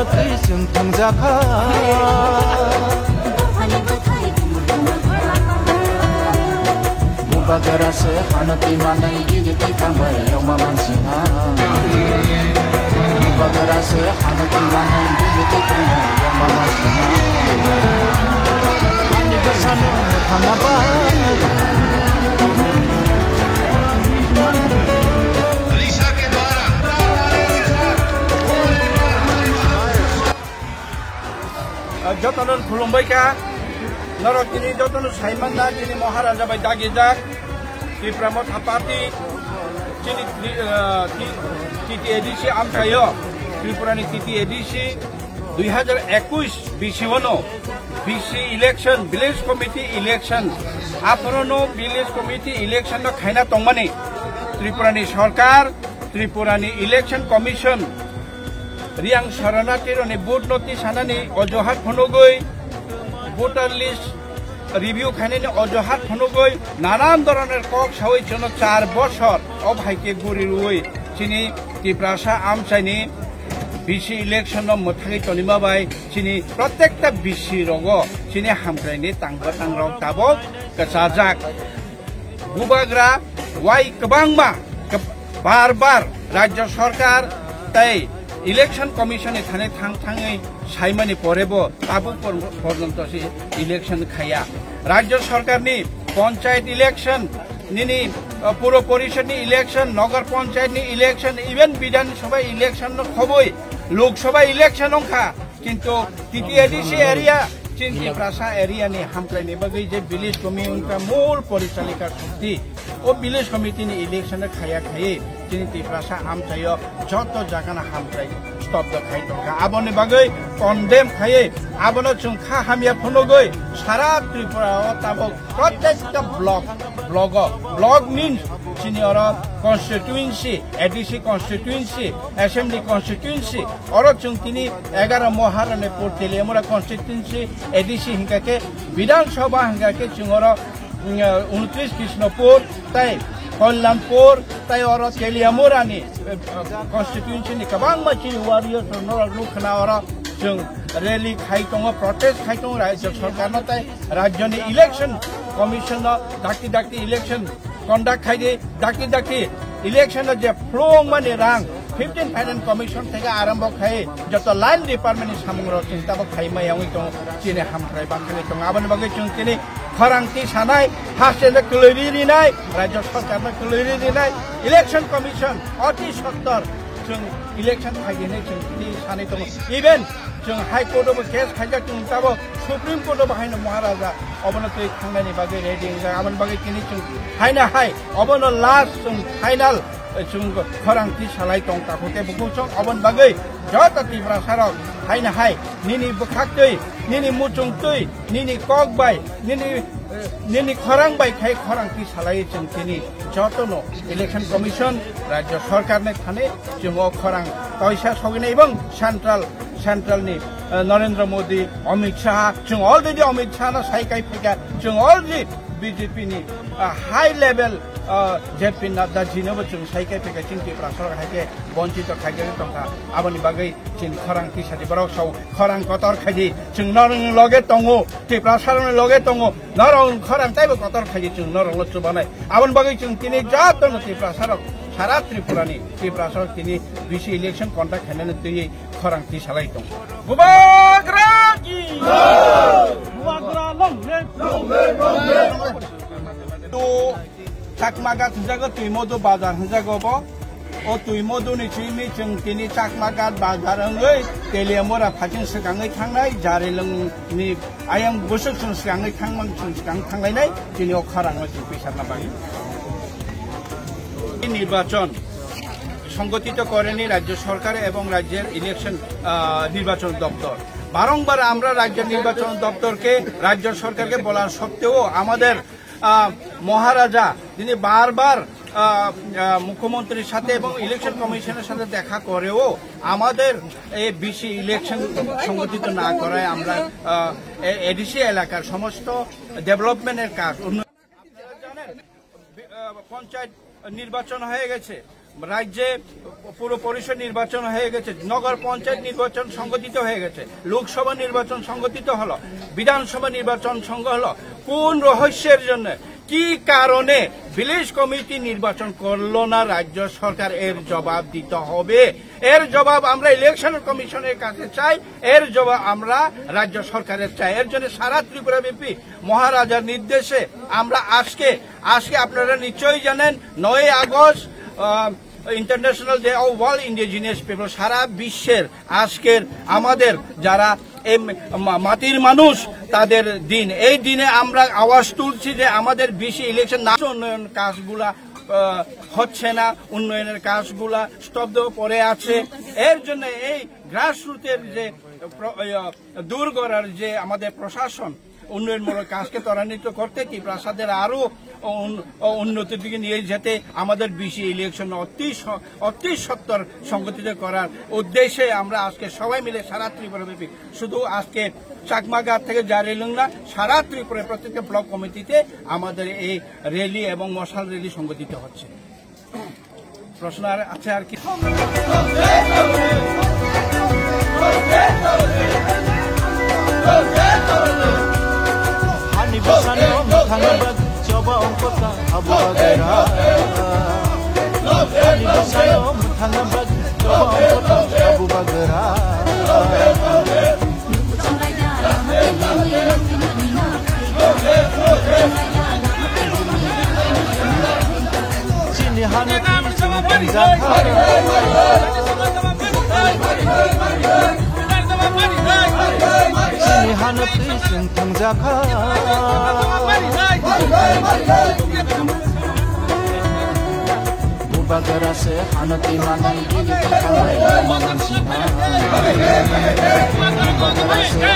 tui sung thang jakha Bubagara se hanati manai gigiti kambai yoma mansina Bubagara se hanati manai gigiti kambai yoma mansina Ani basanu hanaba Jotonon khulumbaika Narok kini jotonon saimanda kini Maharaja bai dagijak Tripura Thapati kini titi edisi amkayo Tripura ni titi edisi 2021 bisiwono BC election village committee election aprono village committee election no khaina tongmani Tripura ni sarkar Tripura ni election commission Riang Saranati on a board notice Hanani Ojohat Honogoi voter list review Kanin Ojohat Honogoi Naran Doraner Cox how it on a char boshot of Haike Guri Chini Tiprasa Amchani BC election of Motari Tonima by Chini protect the BC Rogo Chini Hamkrani Tangbatang Rog Tabo Kasajak Bubagra Wai Kabangma Barbar Raja Sarkar Tai Election Commission এখানে থাংথাঙই সাইমানি পরেব তাবু পর্যন্ত election খায়া রাজ্য সরকারনি panchayat election নিনি পুর পরিষদনি election নগর পঞ্চায়েতনি election even বিধানসভা election খবই Lok Sabha election অংখা কিন্তু TTADC area চিনকি প্রাসা area নি হামপ্লাইনি বাগৈ যে ভিলেজ কমিউনিটি মূল পরিচালিকা শক্তি ও ভিলেজ কমিটিনি ইলেকশন খায়া খায়ে চিনকি প্রাসা আমচায় যত জাগানা হামপ্লাই স্তব্ধ খাই দরকা আবনে বাগৈ কন্ডেম খায়ে আবনে চুংখা হামিয়া ফনগৈ সারা ত্রিপুরা তাবো প্রত্যেকটা block means senior constituency ADC constituency assembly constituency or চুংকিনি 11 মহারণে পড়তেলে আমরা কনস্টিটিউয়েন্সি এডিসি হিংকাকে বিধানসভা হিংকাকে চুংর 29 কৃষ্ণপুর তাই কল্যাণপুর তাই অর তেলিয়ামুরানি কনস্টিটিউয়েন্সি কবাং মাছি ওয়ারিয়র নর লুখনা অর जों रैली खाई दङ प्रोटेस्ट खाई दङ राज्य सरकारनो ताई राज्यनि इलेक्शन कमिशन डाक्ति इलेक्शन कंडक्ट खाई डाक्ति इलेक्शन जे फ्लो माने रां 15 फाइनेंस कमिशन থেকে आरंभ खाई जत लाइन डिपार्टमेंट सामग्र चिंताबो खाई मायावै दङ चिने हामफ्राय बाखने दङ आबन बगै जों तिनि खरांथि सानाय हासेले क्लियरि नाय राज्य सरकारनो क्लियरि नाय इलेक्शन कमिशन अति सत्तर जों इलेक्शन खाइने जों तिनि सानै दङ इभेन जों हाई कोर्ट अफ केस खाइजा जों ताबो सुप्रीम कोर्ट अफ हाइन महाराजा अबन तै थांनायनि बागै रेडि आबन बागै तिनि जों हाइना हाई अबन लास्ट जों फाइनल जों खरांथि सालाय दं ताखोते बुकुसं अबन बागै जत तिब्रा सारक हाइना हाई निनि बखाक्तै निनि मुचुंतै निनि ककबाय निनि खरां बाय खाय खरांथि सालाय जों तिनि जतनो इलेक्शन कमिशन राज्य सरकारने थाने जों खरां पैसा सगिने एवं सेंट्रल नि नरेंद्र मोदी अमित शाह जों अलरेडी अमित शाह ना साइकाय फैगा जों अलरेडी बीजेपी नि हाई लेवल जेपी नड्डा जिनोबो जों साइकाय फैगा चिंति प्रासर हाके वंचित खाइगे तंका आबनि बागै चिन खरां तिसादि बरक सौ खरां कतर खाइदि जों नरं लगे तंगो ति प्रासरनि लगे तंगो नरं खरां ताइबो कतर खाइदि जों नरं लचु बानाय आबनि बागै जों तिनि जातन ति प्रासर सारा त्रिपुरानि ति प्रासर तिनि बीसी इलेक्शन कन्डाक्ट खाइनानै तै खरां ति सालाय दं बुबाग्रा की बुबाग्रा लंले तो चाकमागा थुजागो तुइमोदो बाजार हजागो बो ओ तुइमोदो नि चिमि जों तिनि चाकमागा बाजार हंगै तेलियामोरा फाथिं सिगाङै थांनाय जारेलंनि आयं बुसुक जों सिगाङै थांलायनाय दिनै खराङै जों फैसारना बागै নির্বাচন সংগঠিত করেনি রাজ্য সরকার এবং রাজ্যের ইলেকশন নির্বাচন দপ্তর বারংবার আমরা রাজ্য নির্বাচন দপ্তরকে রাজ্য সরকারকে বলার সত্ত্বেও আমাদের মহারাজা তিনি বারবার মুখ্যমন্ত্রীর সাথে এবং ইলেকশন কমিশনের সাথে দেখা করেও আমাদের এই বিসি ইলেকশন সংগঠিত না করায় আমরা এডিসি এলাকার সমস্ত ডেভেলপমেন্টের কাজ পঞ্চায়েত নির্বাচন হয়ে গেছে রাজ্যে পুরো পরিষদ নির্বাচন হয়ে গেছে, নগর পঞ্চায়েত নির্বাচন সংগঠিত হয়ে গেছে, লোকসভা নির্বাচন সংগঠিত হলো, বিধানসভা নির্বাচন সংঘ হলো। কোন রহস্যের জন্য, কি কারণে ভিলেজ কমিটি নির্বাচন করলো না রাজ্য সরকার? এর জবাব দিতে হবে। এর জবাব আমরা ইলেকশন কমিশনের কাছে চাই, এর জবাব আমরা রাজ্য সরকারের চাই। এর জন্য সারা ত্রিপুরা ব্যাপী মহারাজার নির্দেশে আমরা আজকে আপনারা নিশ্চয়ই জানেন 9 August international day of world indigenous people, সারা বিশ্বের আজকের আমাদের যারা মাটির মানুষ তাদের দিন। এই দিনে আমরা আওয়াজ তুলছি যে আমাদের বেশি ইলেকশন না, উন্নয়ন কাজগুলা হচ্ছে না, উন্নয়নের কাজগুলা স্তব্ধ পড়ে আছে। এর জন্য এই গ্রাসরুটের যে দূর করার যে আমাদের প্রশাসন উন্নয়নমূলক কাজকে ত্বরান্বিত করতে, কি প্রাসাদের আরো উন্নতির দিকে নিয়ে যেতে আমাদের বেশি ইলেকশন অতি সত্তর সংগঠিত করার উদ্দেশ্যে আমরা আজকে সবাই মিলে সারা ত্রিপুরাব্যাপী, শুধু আজকে চাকমাঘাট থেকে জারিলুং না, সারা ত্রিপুরা প্রত্যেকটা ব্লক কমিটিতে আমাদের এই র্যালি এবং মশাল র্যালি সংগঠিত হচ্ছে। প্রশ্ন আছে আর কি? Bagara se hanati manai dili kanai manan sina bagara se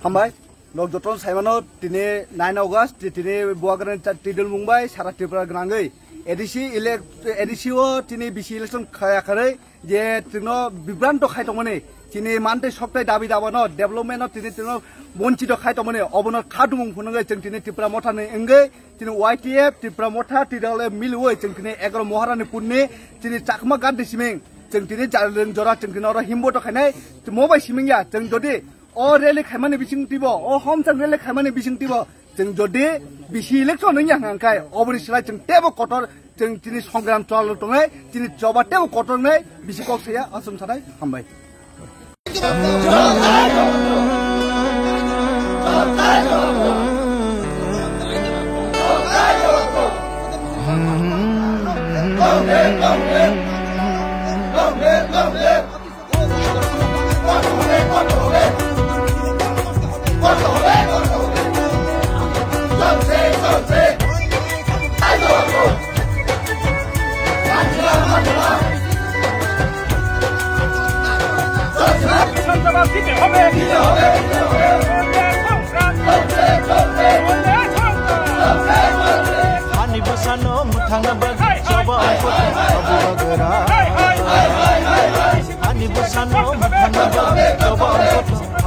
हामबाय लग जतन साइमानो दिनै 9 अगस्त दिनै बुवागरन टिडल मुंबाई सारा त्रिपुरा ग्रांगै एडिसिओ दिनै बिसि इलेक्शन खायाखै जे तिनो बिब्रान्त खायतमने दिनै मानते सप्ताह दाबि दाबानो डेभलपमेन्ट दिनै तिनो वंचित खायतमने अबनो खादुमुं फुनगै जों दिनै त्रिपुरा मथाने एंगै दिनै वाइटिएफ त्रिपुरा मथा टिडल मिलुयै जों दिनै 11 महारानी पुननि दिनै चाकमा गान्दै सिमिं जों दिनै जारलें जरा जों दिनै हिमबो खायनाय मबाइ सिमिंया जों जदि ओ रेले खायमाने बिसिं तिबो ओ हम जों रेले खायमाने बिसिं तिबो जों जदि बिसि इलेक्शन नों यांगाय अबरि सिला जों टेबो कटर जों दिनै संग्राम चालु दङै दिनै जबा टेबो कटरनै बिसि कक्सया असम सानाय हामबाय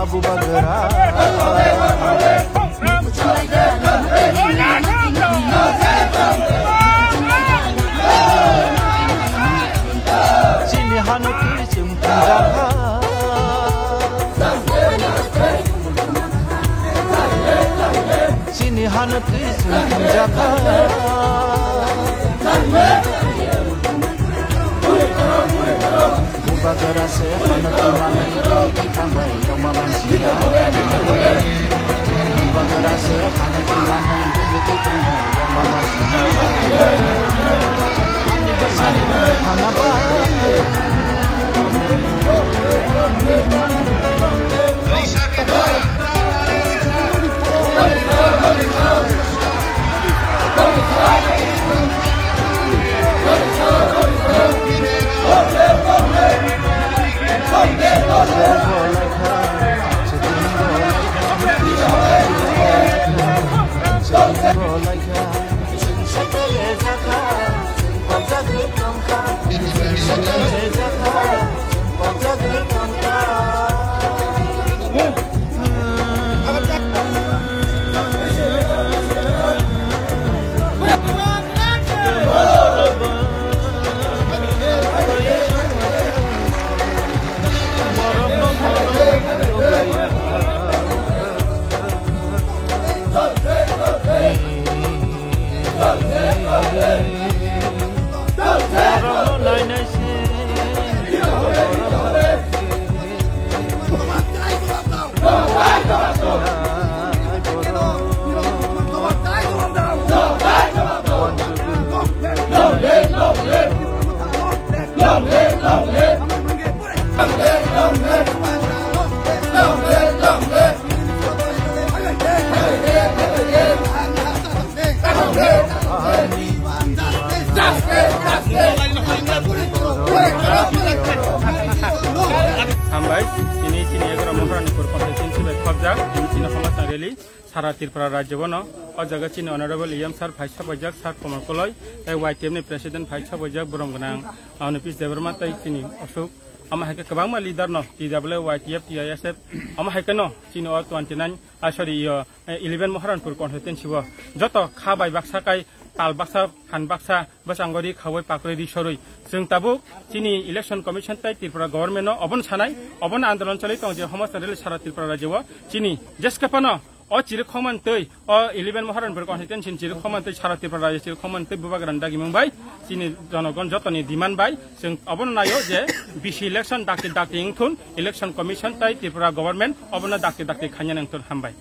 Abu Bagara Sini Hanuti Simpunjaka চিনি হানতি জাখা bubagar ase hanati manai gili tangbai yoma mansia bubagar ase hanati manai gili tangbai yoma mansia hanaba सारा त्रिपुरा राज्य बनो और जगह चीन ऑनरेबल एम सर भाई बजाक सर कमल कलय वाईटीएम नि प्रेसिडेंट भाई बजाक बुरम गनां अनपिस देवरमा तै चीनी अशोक अमा हाके कबांग मा लीडर न टीडब्ल्यू वाईटीएफ टीआईएसएफ अमा हाके न चीन और 29 सॉरी 11 महारानपुर कन्स्टिट्युएन्सी व जत खाबाय बाक्साकाय ताल बाक्सा खान बाक्सा बसांगरी खावै पाकरेदि सरै जों ताबुक चीनी इलेक्शन कमिशन तै त्रिपुरा गभर्नमेन्ट अबन सानाय अबन आन्दोलन चलै तं जे समस्त रेल सारा त्रिपुरा राज्य व चीनी जेसकपन और चिर खमनतै और 11 महारानपुर कन्स्टिट्युएन्सी चिर खमनतै सारा त्रिपुरा राज्य चिर खमनतै बुबाग्रान दागि मुंबाई चीनी जनगण जतनि डिमान्ड बाय जों अबन नायो जे बिसि इलेक्शन दाकि दाकि इंथुन इलेक्शन कमिशन तै त्रिपुरा गभर्नमेन्ट अबन दाकि दाकि खान्या नंथुन हामबाय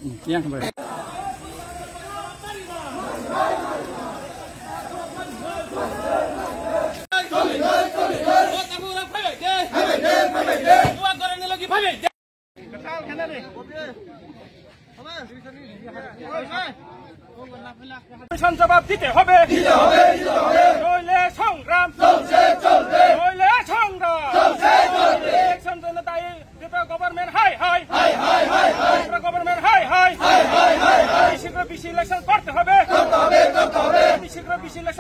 जवाब दीते হবে নইলে সংগ্রাম চলছে চলবে নইলে সংগ্রাম চলছে চলবে ইলেকশন জন্য তাই Tripura government high high high high high Tripura government high high high high high শীঘ্র বিসি ইলেকশন করতে হবে শীঘ্র বিসি ইলেকশন